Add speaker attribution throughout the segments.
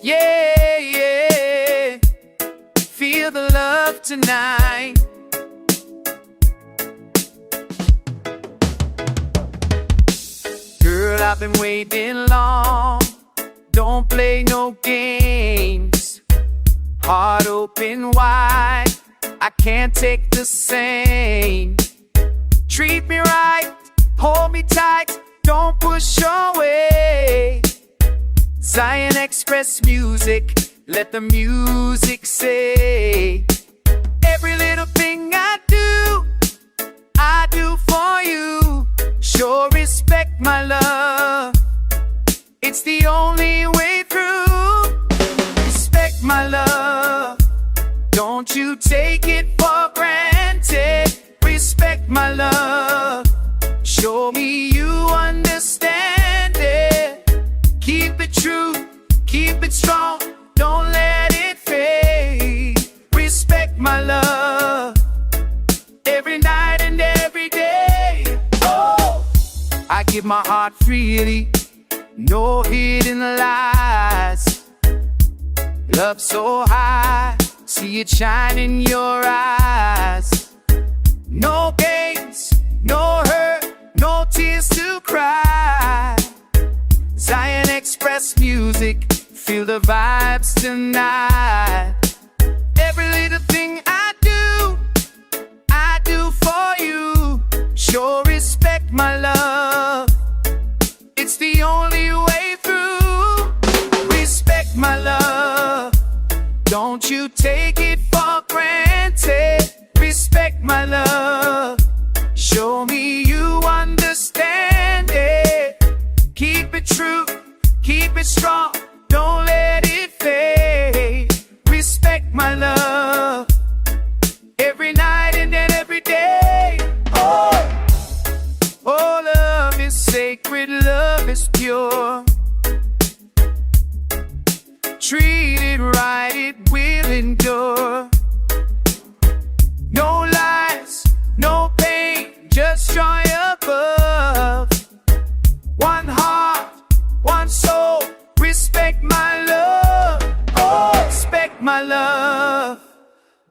Speaker 1: Yeah, yeah. Feel the love tonight. Girl, I've been waiting long. Don't play no games. Heart open wide, I can't take the same. Treat me right, hold me tight, don't push away. Zion Express music, let the music say. Every little thing I do for you. Show respect, my love, it's the only way through. Respect, my love, don't you take it for granted. Respect, my love, show me you understand it. Keep it true, keep it strong, don't let it fade. Respect, my love, every night and every day. Oh, I give my heart freely, no hidden lies. Love so high, see it shine in your eyes. No games, no hurt, no tears to cry. Zion Express music, feel the vibes tonight. Every little thing I do for you. Show respect, my love, it's the only way through. Respect, my love, don't you take it for granted. Respect, my love, show me you understand it. Keep it true, keep it strong, don't let it fade. Respect, my love, every night and then every day. Oh, oh, love is sacred, love is pure. Treat it right, it will endure. No lies, no pain, just joy above. One heart, one soul, respect, my love. Oh, respect, my love,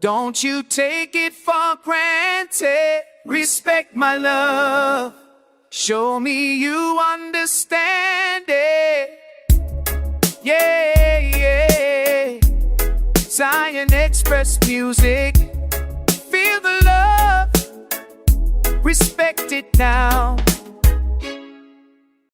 Speaker 1: don't you take it for granted. Respect, my love, show me you understand it. Yeah, yeah. Zion Express music, feel the love, respect it now.